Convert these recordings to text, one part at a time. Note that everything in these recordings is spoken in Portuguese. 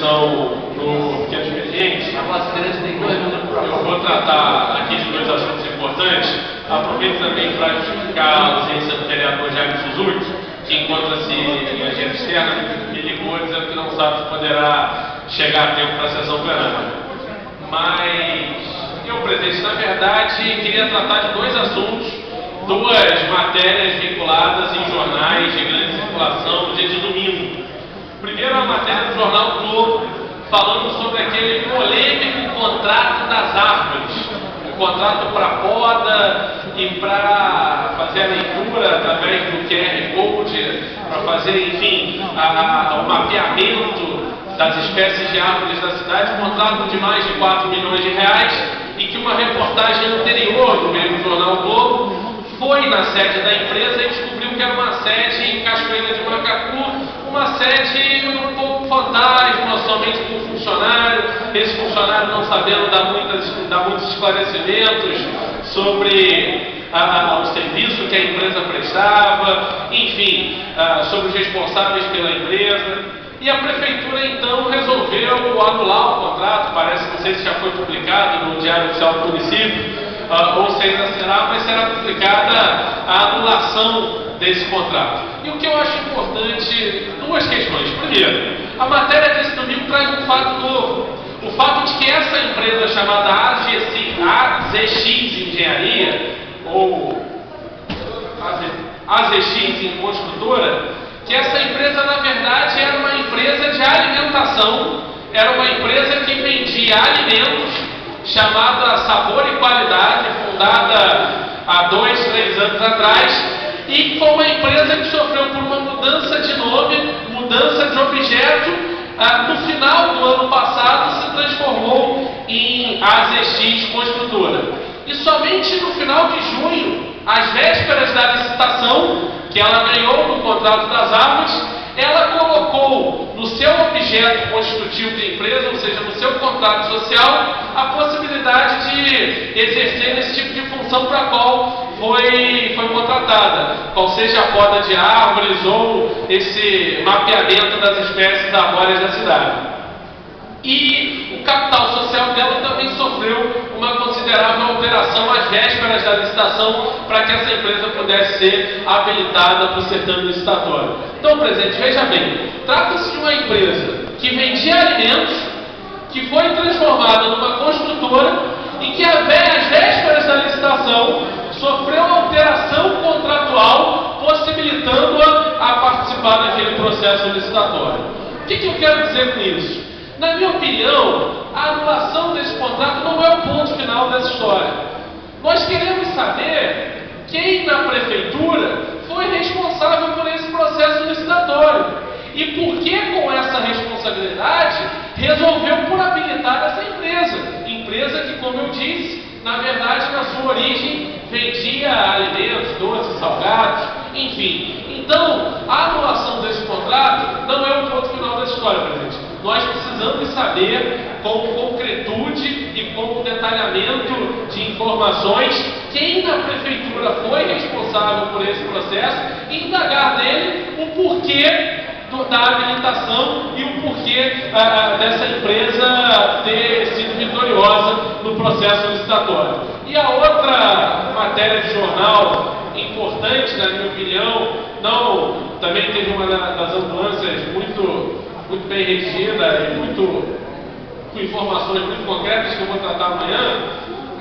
atenção no pequeno expediente. Eu vou tratar aqui de dois assuntos importantes. Aproveito também para justificar a ausência do vereador Jaime Suzuki, que encontra-se em agenda externa, me ligou dizendo que não sabe se poderá chegar a tempo para a sessão plenária. Mas eu, presidente, na verdade, queria tratar de dois assuntos, duas matérias vinculadas em jornais de grande circulação no dia de domingo. Primeiro, a matéria do jornal Globo, falando sobre aquele polêmico contrato das árvores. O contrato para poda e para fazer a leitura através do QR Code, para fazer, enfim, o mapeamento das espécies de árvores da cidade, um contrato de mais de 4 milhões de reais, e que uma reportagem anterior do mesmo jornal Globo foi na sede da empresa e descobriu que era uma sede em Cachoeira de Macacu, uma sede um pouco fantasma, somente com um funcionário, esse funcionário não sabendo dar muitos esclarecimentos sobre o serviço que a empresa prestava, enfim, sobre os responsáveis pela empresa. E a prefeitura então resolveu anular o contrato, não sei se já foi publicado no Diário Oficial do Município, ou se ainda será, mas será publicada a anulação desse contrato. E o que eu acho importante, duas questões. Primeiro, a matéria desse domingo traz um fato novo. O fato de que essa empresa chamada AZX Engenharia, ou AZX Construtora, que essa empresa na verdade era uma empresa de alimentação, era uma empresa que vendia alimentos, chamada Sabor e Qualidade, fundada há 2, 3 anos atrás, e foi uma empresa que sofreu por uma mudança de nome, mudança de objeto. No final do ano passado se transformou em AZX Construtora. E somente no final de junho, às vésperas da licitação, que ela ganhou no contrato das árvores, ela colocou no seu objeto constitutivo de empresa, ou seja, no seu contrato social, a possibilidade de exercer esse tipo de função para a qual foi contratada, qual seja a poda de árvores ou esse mapeamento das espécies arbóreas da cidade. E o capital social dela também sofreu uma considerável alteração às vésperas da licitação para que essa empresa pudesse ser habilitada para o certame licitatório. Então, presidente, veja bem, trata-se de uma empresa que vendia alimentos, que foi transformada numa construtora e que às vésperas da licitação sofreu alteração contratual, possibilitando-a a participar daquele processo licitatório. O que eu quero dizer com isso? Na minha opinião, a anulação desse contrato não é o ponto final dessa história. Nós queremos saber quem na prefeitura foi responsável por esse processo licitatório e por que, com essa responsabilidade, resolveu por habilitar essa empresa que, como eu disse, na verdade, na sua origem, vendia alimentos, doces, salgados, enfim. Então, a anulação desse contrato não é o ponto final dessa história, presidente. Nós precisamos saber, com concretude e com detalhamento de informações, quem na prefeitura foi responsável por esse processo e indagar dele o porquê da habilitação e o porquê dessa empresa ter sido vitoriosa no processo licitatório. E a outra matéria de jornal importante, na minha opinião, também teve uma das ambulâncias muito bem redigida e com informações muito concretas que eu vou tratar amanhã,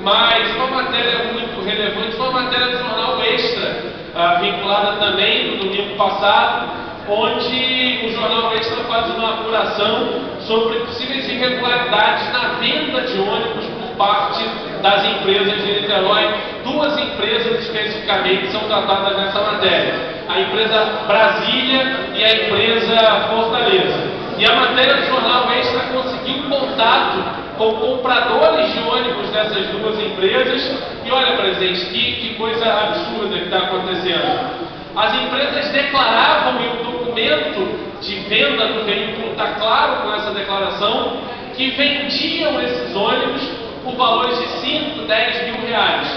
mas uma matéria muito relevante foi uma matéria do jornal Extra, vinculada também no domingo passado, onde o jornal Extra faz uma apuração sobre possíveis irregularidades na venda de ônibus por parte das empresas de Niterói. Duas empresas especificamente são tratadas nessa matéria: a empresa Brasília e a empresa Fortaleza. E a matéria do jornal Extra conseguiu contato com compradores de ônibus dessas duas empresas. E olha, presidente, que coisa absurda que está acontecendo. As empresas declaravam, e o documento de venda do veículo está claro com essa declaração, que vendiam esses ônibus por valores de 5, 10 mil reais.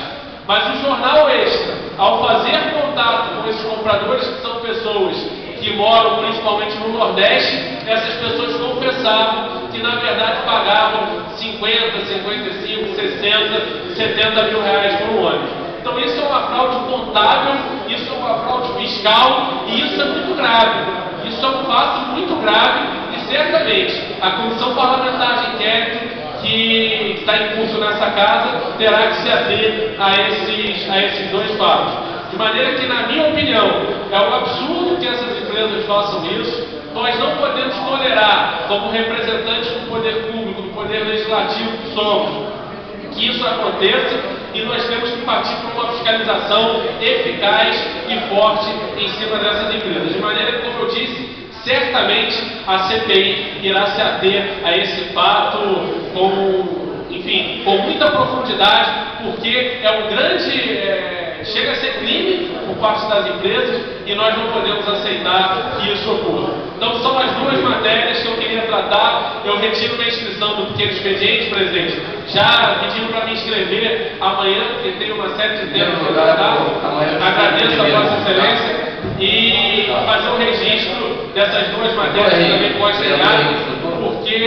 Mas o jornal Extra, ao fazer contato com esses compradores, que são pessoas que moram principalmente no Nordeste, essas pessoas confessavam que na verdade pagavam 50, 55, 60, 70 mil reais por um ônibus. Então isso é uma fraude contábil, isso é uma fraude fiscal e isso é muito grave. Isso é um fato muito grave e certamente a Comissão Parlamentar de Inquérito que está em curso nessa casa terá que se ater a esses dois fatos. De maneira que, na minha opinião, é um absurdo que essas empresas façam isso. Nós não podemos tolerar, como representantes do poder público, do poder legislativo que somos, que isso aconteça, e nós temos que partir para uma fiscalização eficaz e forte em cima dessas empresas. De maneira que, como eu disse, certamente a CPI irá se ater a esse fato com muita profundidade, porque é um grande... chega a ser crime por parte das empresas e nós não podemos aceitar que isso ocorra. Então são as duas matérias que eu queria tratar. Eu retiro minha inscrição do pequeno expediente, presidente. Já pediram para me inscrever amanhã, porque tem uma série de temas para tratar. Agradeço a Vossa Excelência e fazer o registro dessas duas matérias que também pode chegar, porque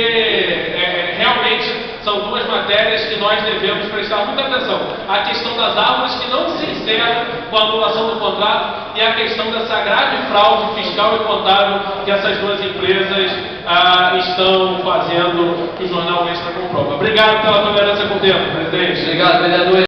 realmente são duas matérias que nós devemos prestar muita atenção. A questão das árvores que não se encerram com a anulação do contrato e a questão dessa grave fraude fiscal e contábil que essas duas empresas estão fazendo, que o Jornal Extra comprova. Obrigado pela tolerância com o tempo, presidente. Obrigado, vereador.